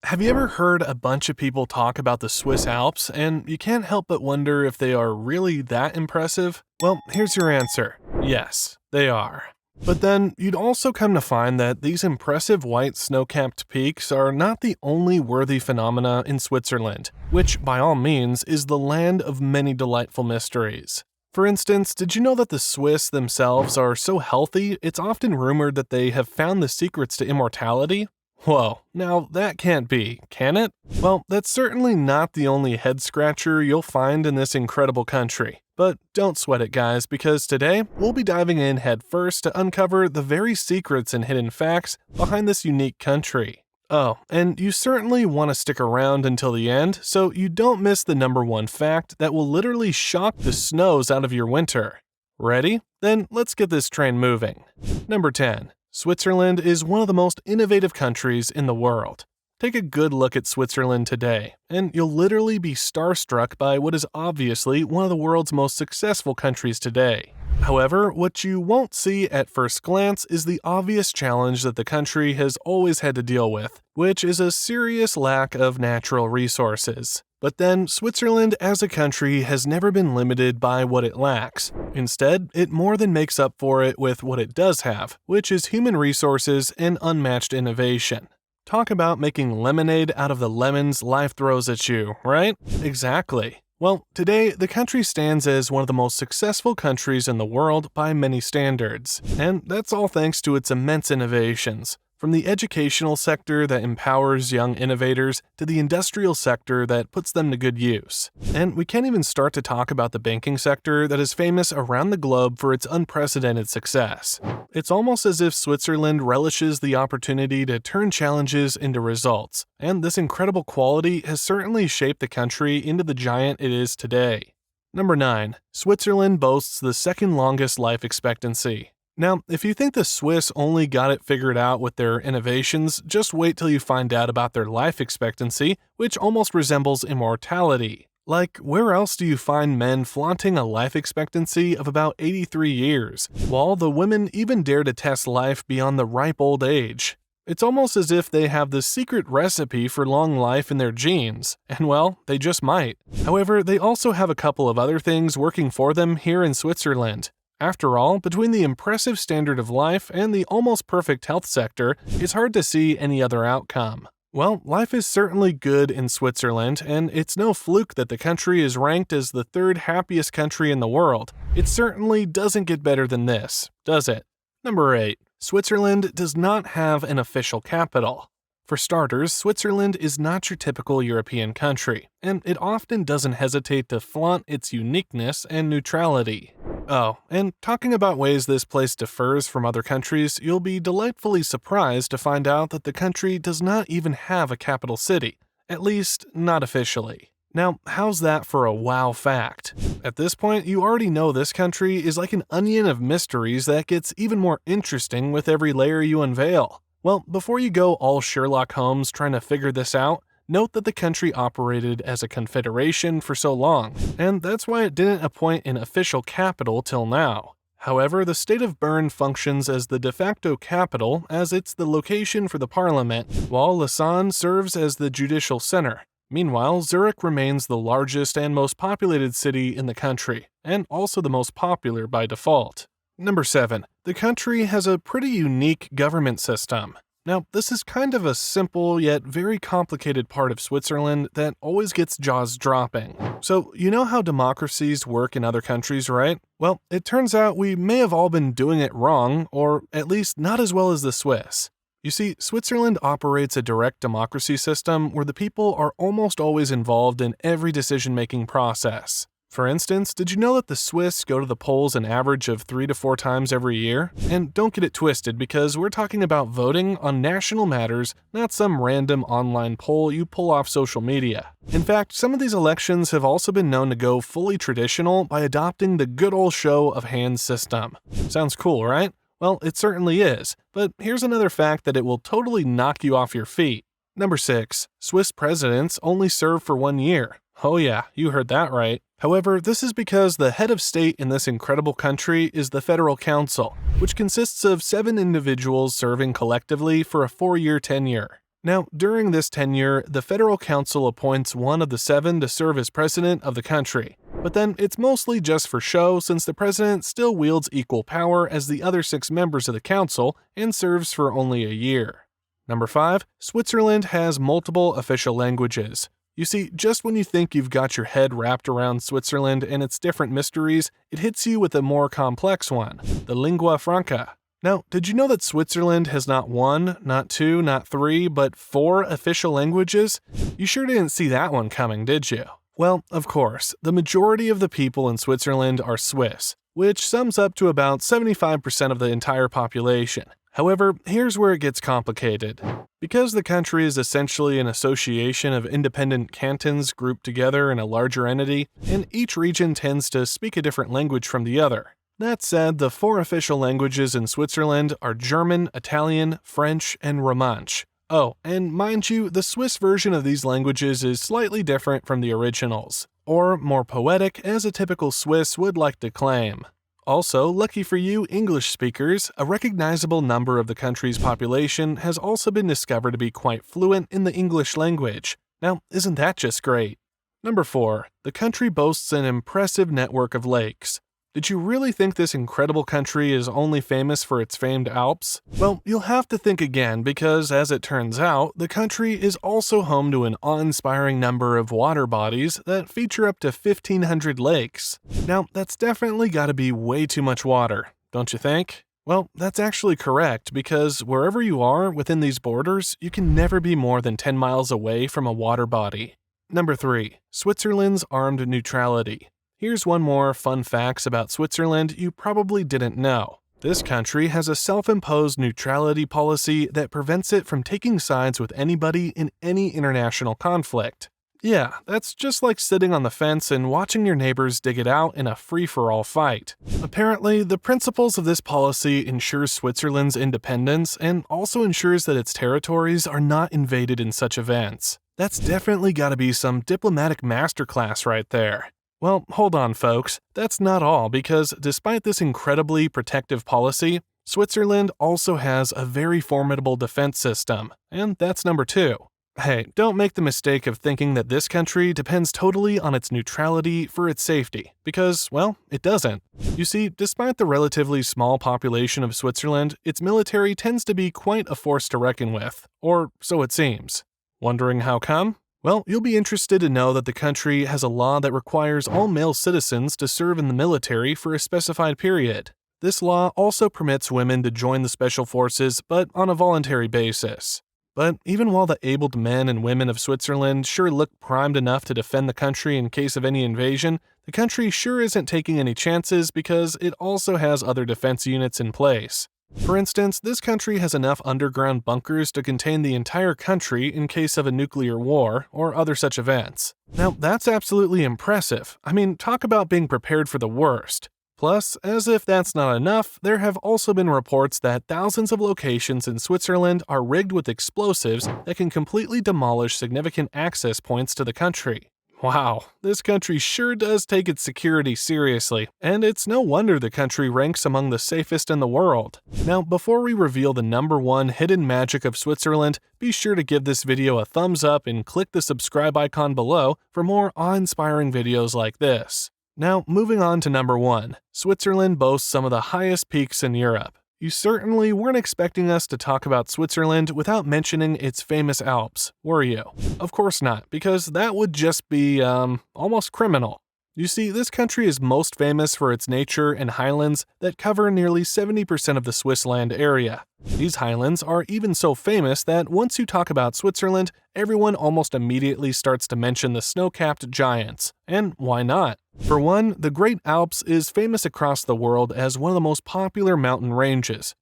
Have you ever heard a bunch of people talk about the Swiss Alps and you can't help but wonder if they are really that impressive? Well, here's your answer. Yes, they are. But then you'd also come to find that these impressive white snow-capped peaks are not the only worthy phenomena in Switzerland, which by all means is the land of many delightful mysteries. For instance, did you know that the Swiss themselves are so healthy, it's often rumored that they have found the secrets to immortality? Whoa, now that can't be, can it? Well, that's certainly not the only head-scratcher you'll find in this incredible country. But don't sweat it, guys, because today we'll be diving in headfirst to uncover the very secrets and hidden facts behind this unique country. Oh, and you certainly want to stick around until the end so you don't miss the number one fact that will literally shock the snows out of your winter. Ready? Then let's get this train moving. Number 10. Switzerland is one of the most innovative countries in the world. Take a good look at Switzerland today, and you'll literally be starstruck by what is obviously one of the world's most successful countries today. However, what you won't see at first glance is the obvious challenge that the country has always had to deal with, which is a serious lack of natural resources. But then, Switzerland as a country has never been limited by what it lacks. Instead, it more than makes up for it with what it does have, which is human resources and unmatched innovation. Talk about making lemonade out of the lemons life throws at you, right? Exactly. Well, today, the country stands as one of the most successful countries in the world by many standards, and that's all thanks to its immense innovations. From the educational sector that empowers young innovators to the industrial sector that puts them to good use. And we can't even start to talk about the banking sector that is famous around the globe for its unprecedented success. It's almost as if Switzerland relishes the opportunity to turn challenges into results, and this incredible quality has certainly shaped the country into the giant it is today. Number 9. Switzerland boasts the second longest life expectancy. Now, if you think the Swiss only got it figured out with their innovations, just wait till you find out about their life expectancy, which almost resembles immortality. Like, where else do you find men flaunting a life expectancy of about 83 years, while the women even dare to test life beyond the ripe old age? It's almost as if they have the secret recipe for long life in their genes, and well, they just might. However, they also have a couple of other things working for them here in Switzerland. After all, between the impressive standard of life and the almost perfect health sector, it's hard to see any other outcome. Well, life is certainly good in Switzerland, and it's no fluke that the country is ranked as the third happiest country in the world. It certainly doesn't get better than this, does it? Number 8. Switzerland does not have an official capital. For starters, Switzerland is not your typical European country, and it often doesn't hesitate to flaunt its uniqueness and neutrality. Oh, and talking about ways this place differs from other countries, you'll be delightfully surprised to find out that the country does not even have a capital city, at least not officially. Now, how's that for a wow fact? At this point, you already know this country is like an onion of mysteries that gets even more interesting with every layer you unveil. Well, before you go all Sherlock Holmes trying to figure this out, note that the country operated as a confederation for so long, and that's why it didn't appoint an official capital till now. However, the state of Bern functions as the de facto capital as it's the location for the parliament, while Lausanne serves as the judicial center. Meanwhile, Zurich remains the largest and most populated city in the country, and also the most popular by default. Number 7. The country has a pretty unique government system. Now, this is kind of a simple yet very complicated part of Switzerland that always gets jaws dropping. So, you know how democracies work in other countries, right? Well, it turns out we may have all been doing it wrong, or at least not as well as the Swiss. You see, Switzerland operates a direct democracy system where the people are almost always involved in every decision-making process. For instance, did you know that the Swiss go to the polls an average of 3 to 4 times every year? And don't get it twisted, because we're talking about voting on national matters, not some random online poll you pull off social media. In fact, some of these elections have also been known to go fully traditional by adopting the good old show of hands system. Sounds cool, right? Well, it certainly is, but here's another fact that it will totally knock you off your feet. Number 6. Swiss presidents only serve for 1 year. Oh yeah, you heard that right. However, this is because the head of state in this incredible country is the Federal Council, which consists of 7 individuals serving collectively for a 4-year tenure. Now, during this tenure, the Federal Council appoints one of the 7 to serve as president of the country. But then it's mostly just for show since the president still wields equal power as the other 6 members of the council and serves for only a year. Number 5. Switzerland has multiple official languages. You see, just when you think you've got your head wrapped around Switzerland and its different mysteries, it hits you with a more complex one, the lingua franca. Now, did you know that Switzerland has not 1, not 2, not 3, but 4 official languages? You sure didn't see that one coming, did you? Well, of course, the majority of the people in Switzerland are Swiss, which sums up to about 75% of the entire population. However, here's where it gets complicated. Because the country is essentially an association of independent cantons grouped together in a larger entity, and each region tends to speak a different language from the other. That said, the 4 official languages in Switzerland are German, Italian, French, and Romansh. Oh, and mind you, the Swiss version of these languages is slightly different from the originals, or more poetic as a typical Swiss would like to claim. Also, lucky for you English speakers, a recognizable number of the country's population has also been discovered to be quite fluent in the English language. Now, isn't that just great? Number 4. The country boasts an impressive network of lakes. Did you really think this incredible country is only famous for its famed Alps? Well, you'll have to think again because, as it turns out, the country is also home to an awe-inspiring number of water bodies that feature up to 1,500 lakes. Now, that's definitely gotta be way too much water, don't you think? Well, that's actually correct because wherever you are within these borders, you can never be more than 10 miles away from a water body. Number 3. Switzerland's armed neutrality. Here's one more fun facts about Switzerland you probably didn't know. This country has a self-imposed neutrality policy that prevents it from taking sides with anybody in any international conflict. Yeah, that's just like sitting on the fence and watching your neighbors dig it out in a free-for-all fight. Apparently, the principles of this policy ensures Switzerland's independence and also ensures that its territories are not invaded in such events. That's definitely gotta be some diplomatic masterclass right there. Well, hold on folks, that's not all because despite this incredibly protective policy, Switzerland also has a very formidable defense system, and that's number 2. Hey, don't make the mistake of thinking that this country depends totally on its neutrality for its safety, because, well, it doesn't. You see, despite the relatively small population of Switzerland, its military tends to be quite a force to reckon with, or so it seems. Wondering how come? Well, you'll be interested to know that the country has a law that requires all male citizens to serve in the military for a specified period. This law also permits women to join the special forces, but on a voluntary basis. But even while the abled men and women of Switzerland sure look primed enough to defend the country in case of any invasion, the country sure isn't taking any chances because it also has other defense units in place. For instance, this country has enough underground bunkers to contain the entire country in case of a nuclear war or other such events. Now, that's absolutely impressive. I mean, talk about being prepared for the worst. Plus, as if that's not enough, there have also been reports that thousands of locations in Switzerland are rigged with explosives that can completely demolish significant access points to the country. Wow, this country sure does take its security seriously, and it's no wonder the country ranks among the safest in the world. Now, before we reveal the number 1 hidden magic of Switzerland, be sure to give this video a thumbs up and click the subscribe icon below for more awe-inspiring videos like this. Now, moving on to number 1, Switzerland boasts some of the highest peaks in Europe. You certainly weren't expecting us to talk about Switzerland without mentioning its famous Alps, were you? Of course not, because that would just be, almost criminal. You see, this country is most famous for its nature and highlands that cover nearly 70% of the Swiss land area. These highlands are even so famous that once you talk about Switzerland, everyone almost immediately starts to mention the snow-capped giants. And why not? For one, the Great Alps is famous across the world as one of the most popular mountain ranges.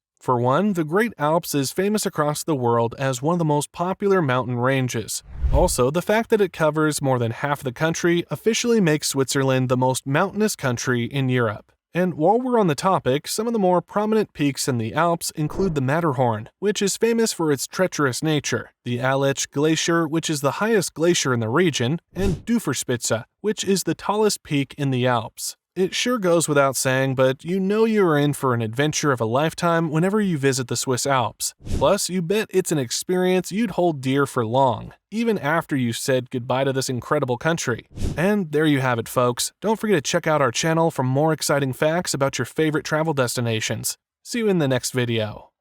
Also, the fact that it covers more than half the country officially makes Switzerland the most mountainous country in Europe. And while we're on the topic, some of the more prominent peaks in the Alps include the Matterhorn, which is famous for its treacherous nature, the Aletsch Glacier, which is the highest glacier in the region, and Duferspitze, which is the tallest peak in the Alps. It sure goes without saying, but you know you are in for an adventure of a lifetime whenever you visit the Swiss Alps. Plus, you bet it's an experience you'd hold dear for long, even after you said goodbye to this incredible country. And there you have it, folks. Don't forget to check out our channel for more exciting facts about your favorite travel destinations. See you in the next video.